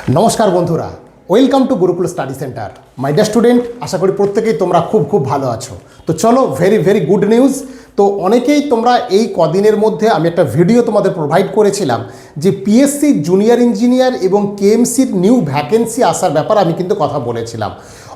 নমস্কার বন্ধুরা, welcome to Gurukul study centre. My dear student, আশা করি প্রত্যেকেই তোমরা খুব ভালো আছো। তো চলো, ভেরি গুড নিউজ। তো অনেকেই তোমরা এই কদিনের মধ্যে আমি একটা ভিডিও তোমাদের প্রোভাইড করেছিলাম যে পিএসসি জুনিয়র ইঞ্জিনিয়ার এবং কেএমসির নিউ ভ্যাকেন্সি আসার ব্যাপারে আমি কিন্তু কথা বলেছিলাম।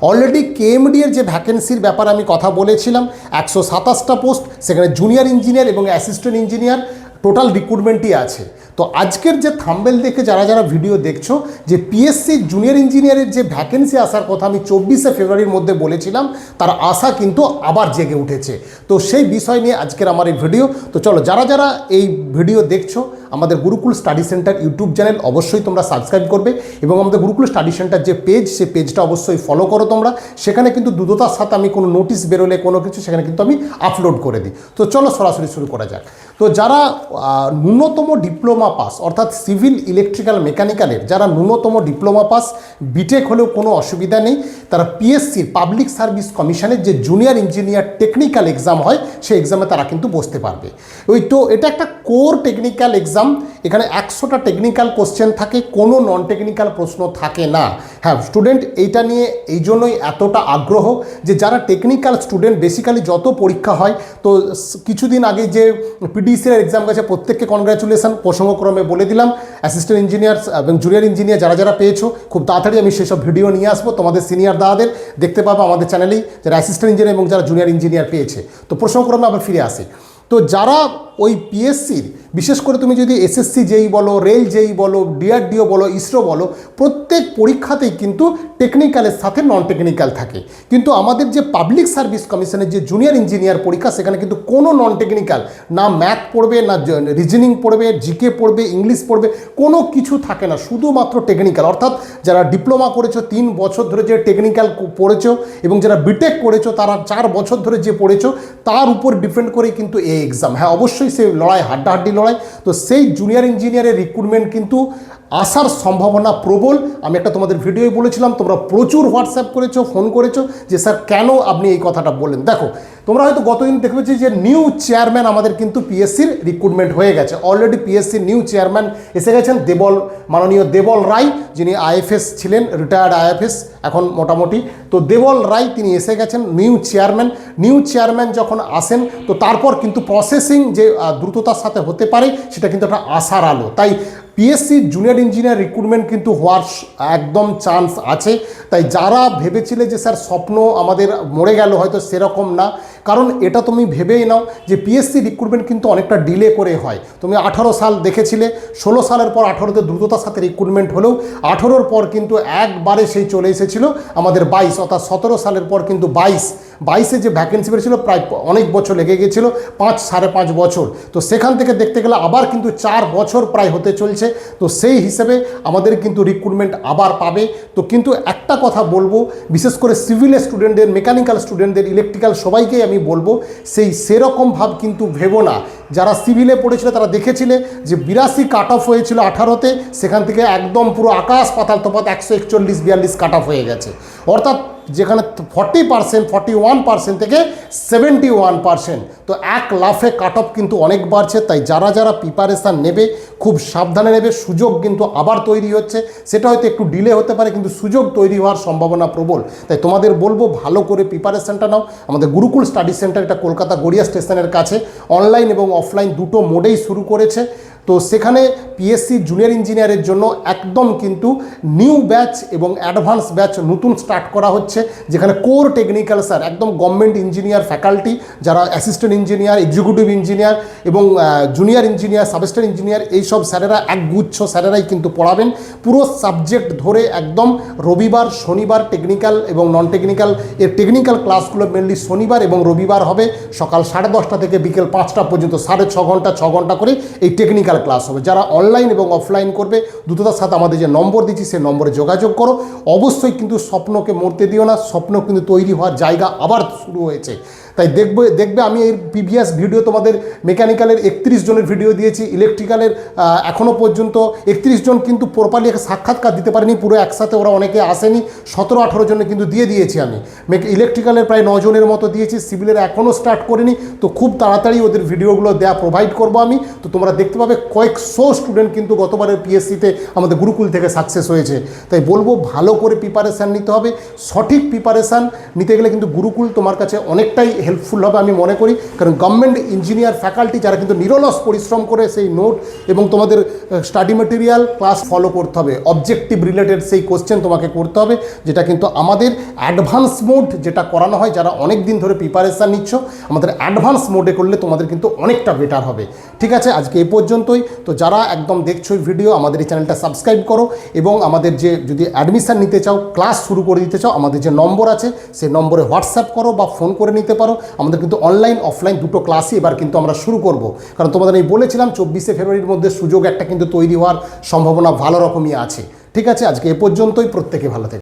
অলরেডি কেএমডি এর যে ভ্যাকেন্সির ব্যাপারে আমি কথা বলেছিলাম, 127টা পোস্ট, সেখানে জুনিয়র ইঞ্জিনিয়ার এবং অ্যাসিস্ট্যান্ট ইঞ্জিনিয়ার টোটাল রিক্রুটমেন্টই আছে। তো আজকের যে থাম্বনেল দেখে যারা ভিডিও দেখছো, যে পিএসসি জুনিয়র ইঞ্জিনিয়ারের যে ভ্যাকেন্সি আসার কথা আমি 24শে ফেব্রুয়ারির মধ্যে বলেছিলাম, তার আশা কিন্তু আবার জেগে উঠেছে। তো সেই বিষয় নিয়ে আজকের আমার এই ভিডিও। তো চলো, যারা এই ভিডিও দেখছো, আমাদের Gurukul study centre YouTube channel অবশ্যই তোমরা সাবস্ক্রাইব করবে এবং আমাদের গুরুকুল স্টাডি সেন্টার যে পেজ, সেই পেজটা অবশ্যই ফলো করো তোমরা। সেখানে কিন্তু দ্রুততার সাথে আমি কোনো নোটিশ বেরোলে কোনো কিছু সেখানে কিন্তু আমি আপলোড করে দিই। তো চলো সরাসরি শুরু করা যাক। তো যারা ন্যূনতম ডিপ্লোমা পাস, অর্থাৎ সিভিল ইলেকট্রিক্যাল মেকানিক্যালের যারা ন্যূনতম ডিপ্লোমা পাস, বিটেক হলেও কোনো অসুবিধা নেই, তারা পিএসসির পাবলিক সার্ভিস কমিশনের যে জুনিয়র ইঞ্জিনিয়ার টেকনিক্যাল এক্সাম হয়, সেই এক্সামে তারা কিন্তু বসতে পারবে। তো এটা একটা কোর টেকনিক্যাল এক্সাম। এখানে 100টা টেকনিক্যাল কোশ্চেন থাকে, কোনো নন টেকনিক্যাল প্রশ্ন থাকে না। হ্যাঁ স্টুডেন্ট, এইটা নিয়ে এই জন্যই এতটা আগ্রহ যে যারা টেকনিক্যাল স্টুডেন্ট, বেসিক্যালি যত পরীক্ষা হয়, তো কিছুদিন আগে যে পিডিসির এক্সাম গেছে, প্রত্যেককে কনগ্র্যাচুলেশন। প্রসঙ্গক্রমে বলে দিলাম, অ্যাসিস্ট্যান্ট ইঞ্জিনিয়ার এবং জুনিয়র ইঞ্জিনিয়ার যারা পেয়েছো, খুব তাড়াতাড়ি আমি সেসব ভিডিও নিয়ে আসবো তোমাদের সিনিয়র দাদাদের। দেখতে পাবো আমাদের চ্যানেলেই যারা অ্যাসিস্ট্যান্ট ইঞ্জিনিয়ার এবং যারা জুনিয়র ইঞ্জিনিয়ার পেয়েছে। তো প্রসঙ্গক্রমে আবার ফিরে আসি। তো যারা ওই পিএসসির, বিশেষ করে তুমি যদি এসএসসি যেই বলো, রেল যেই বলো, ডিআরডিও বলো, ইসরো বলো, প্রত্যেক পরীক্ষাতেই কিন্তু টেকনিক্যালের সাথে নন টেকনিক্যাল থাকে। কিন্তু আমাদের যে পাবলিক সার্ভিস কমিশনের যে জুনিয়র ইঞ্জিনিয়ার পরীক্ষা, সেখানে কিন্তু কোনো নন টেকনিক্যাল, না ম্যাথ পড়বে, না রিজনিং পড়বে, জিকে পড়বে, ইংলিশ পড়বে, কোনো কিছু থাকে না, শুধুমাত্র টেকনিক্যাল। অর্থাৎ যারা ডিপ্লোমা করেছো 3 বছর ধরে যে টেকনিক্যাল পড়েছো, এবং যারা বিটেক করেছো তারা 4 বছর ধরে যে পড়েছো, তার উপর ডিপেন্ড করেই কিন্তু এই এক্সাম। হ্যাঁ অবশ্যই সেই লড়াই হাড্ডাহাড্ডি লড়াই। তো সেই জুনিয়র ইঞ্জিনিয়ারের রিক্রুটমেন্ট কিন্তু আসার সম্ভাবনা প্রবল। আমি একটা তোমাদের ভিডিওই বলেছিলাম, তোমরা প্রচুর হোয়াটসঅ্যাপ করেছো, ফোন করেছো যে স্যার কেন আপনি এই কথাটা বললেন। দেখো, তোমরা হয়তো গতদিন দেখেছি যে নিউ চেয়ারম্যান আমাদের কিন্তু পিএসসির রিক্রুটমেন্ট হয়ে গেছে। অলরেডি পিএসসির নিউ চেয়ারম্যান এসে গেছেন, মাননীয় দেবল রায়, যিনি আইএফএস ছিলেন, রিটায়ার্ড আইএফএস এখন মোটামুটি। তো দেবল রায় তিনি এসে গেছেন নিউ চেয়ারম্যান যখন আসেন, তো তারপর কিন্তু প্রসেসিং যে দ্রুততার সাথে হতে পারে, সেটা কিন্তু একটা আশার আলো। তাই পিএসসি জুনিয়র ইঞ্জিনিয়ার রিক্রুটমেন্ট কিন্তু হওয়ার একদম চান্স আছে। তাই যারা ভেবেছিলে যে স্যার স্বপ্ন আমাদের মরে গেল, হয়তো সেরকম না। কারণ এটা তুমি ভেবেই নাও যে পিএসসি রিক্রুটমেন্ট কিন্তু অনেকটা ডিলে করে হয়। তুমি 18 সাল দেখেছিলে, 16 সালের পর 18তে দ্রুততার সাথে রিক্রুটমেন্ট হলেও 18-র পর কিন্তু একবারে সেই চলে এসেছিল আমাদের 22, অর্থাৎ 17 সালের পর কিন্তু 22-এ যে ভ্যাকেন্সি বেরিয়েছিল, প্রায় অনেক বছর লেগে গিয়েছিল, 5-5.5 বছর। তো সেখান থেকে দেখতে গেলে আবার কিন্তু 4 বছর প্রায় হতে চলছে। তো সেই হিসেবে আমাদের কিন্তু রিক্রুটমেন্ট আবার পাবে। তো কিন্তু একটা কথা বলবো, বিশেষ করে সিভিল স্টুডেন্টদের, মেকানিক্যাল স্টুডেন্টদের, ইলেকট্রিক্যাল সবাইকেই আমি বলবো, সেরকম ভাব কিন্তু ভেবো না। যারা সিভিলে পড়েছিল তারা দেখেছিলে যে 82 কাট অফ হয়েছিল 18তে, সেখান থেকে একদম পুরো আকাশ পাতাল তফাৎ 141-42 কাট অফ হয়ে গেছে। অর্থাৎ যেখানে 40%, 41% থেকে 71%। তো এক লাফে কাট অফ কিন্তু অনেক বাড়ছে। তাই যারা প্রিপারেশান নেবে, খুব সাবধানে নেবে। সুযোগ কিন্তু আবার তৈরি হচ্ছে, সেটা হয়তো একটু ডিলে হতে পারে, কিন্তু সুযোগ তৈরি হওয়ার সম্ভাবনা প্রবল। তাই তোমাদের বলবো, ভালো করে প্রিপারেশানটা নাও। আমাদের গুরুকুল স্টাডি সেন্টার, এটা কলকাতা গড়িয়া স্টেশনের কাছে, অনলাইন এবং অফলাইন দুটো মোডেই শুরু করেছে। তো সেখানে পিএসসি জুনিয়র ইঞ্জিনিয়ারের জন্য একদম কিন্তু নিউ ব্যাচ এবং অ্যাডভান্স ব্যাচ নতুন স্টার্ট করা হচ্ছে, যেখানে কোর টেকনিক্যাল স্যার, একদম গভর্নমেন্ট ইঞ্জিনিয়ার ফ্যাকাল্টি, যারা অ্যাসিস্ট্যান্ট ইঞ্জিনিয়ার, এক্সিকিউটিভ ইঞ্জিনিয়ার এবং জুনিয়র ইঞ্জিনিয়ার, সাবস্টেন্ট ইঞ্জিনিয়ার, এইসব স্যারেরা একগুচ্ছ স্যারেরাই কিন্তু পড়াবেন পুরো সাবজেক্ট ধরে। একদম রবিবার, শনিবার টেকনিক্যাল এবং নন টেকনিক্যাল, এর টেকনিক্যাল ক্লাসগুলো মেনলি শনিবার এবং রবিবার হবে, সকাল 10:30 থেকে বিকেল 5টা পর্যন্ত 6.5 ঘন্টা 6 ঘন্টা করে এই টেকনিক্যাল ক্লাস হবে। যারা অনলাইন এবং অফলাইন করবে, দ্রুততার সাথে আমাদের যে নম্বর দিচ্ছি সেই নম্বরে যোগাযোগ করো। অবশ্যই কিন্তু স্বপ্নকে মরতে দিও না, স্বপ্ন কিন্তু তৈরি হওয়ার জায়গা আবার শুরু হয়েছে। তাই দেখবে আমি এই প্রিভিয়াস ভিডিও তোমাদের মেকানিক্যালের 31 জনের ভিডিও দিয়েছি, ইলেকট্রিক্যালের এখনও পর্যন্ত 31 জন কিন্তু প্রপারলি সাক্ষাৎকার দিতে পারিনি, পুরো একসাথে ওরা অনেকে আসেনি, 17-18 জনে কিন্তু দিয়ে দিয়েছি আমি। ইলেকট্রিক্যালের প্রায় 9 জনের মতো দিয়েছি, সিভিলের এখনও স্টার্ট করিনি। তো খুব তাড়াতাড়ি ওদের ভিডিওগুলো দেওয়া প্রোভাইড করবো আমি। তো তোমরা দেখতে পাবে কয়েকশো স্টুডেন্ট কিন্তু গতবারের পিএসসিতে আমাদের গুরুকুল থেকে সাকসেস হয়েছে। তাই বলবো ভালো করে প্রিপারেশান নিতে হবে। সঠিক প্রিপারেশান নিতে গেলে কিন্তু গুরুকুল তোমার কাছে অনেকটাই হেল্পফুল হবে আমি মনে করি, কারণ গভর্নমেন্ট ইঞ্জিনিয়ার ফ্যাকাল্টি যারা কিন্তু নিরলস পরিশ্রম করে সেই নোট এবং তোমাদের স্টাডি মেটেরিয়াল ক্লাস ফলো করতে হবে, অবজেক্টিভ রিলেটেড সেই কোশ্চেন তোমাকে করতে হবে, যেটা কিন্তু আমাদের অ্যাডভান্স মোড যেটা করানো হয়, যারা অনেক দিন ধরে প্রিপারেশান নিচ্ছ আমাদের অ্যাডভান্স মোডে করলে তোমাদের কিন্তু অনেকটা বেটার হবে। ঠিক আছে, আজকে এই পর্যন্তই। তো যারা একদম দেখছো এই ভিডিও, আমাদের এই চ্যানেলটা সাবস্ক্রাইব করো এবং আমাদের যে যদি অ্যাডমিশান নিতে চাও, ক্লাস শুরু করে দিতে চাও, আমাদের যে নম্বর আছে সেই নম্বরে হোয়াটসঅ্যাপ করো বা ফোন করে নিতে পারো। আমাদের কিন্তু অনলাইন অফলাইন দুটো ক্লাসই এবার কিন্তু আমরা শুরু করব, কারণ তোমাদের আমি বলেছিলাম 24শে ফেব্রুয়ারির মধ্যে সুযোগ একটা কিন্তু তৈরি হওয়ার সম্ভাবনা ভালো রকমই আছে। ঠিক আছে, আজকে এ পর্যন্তই। প্রত্যেকে ভালো থাকে।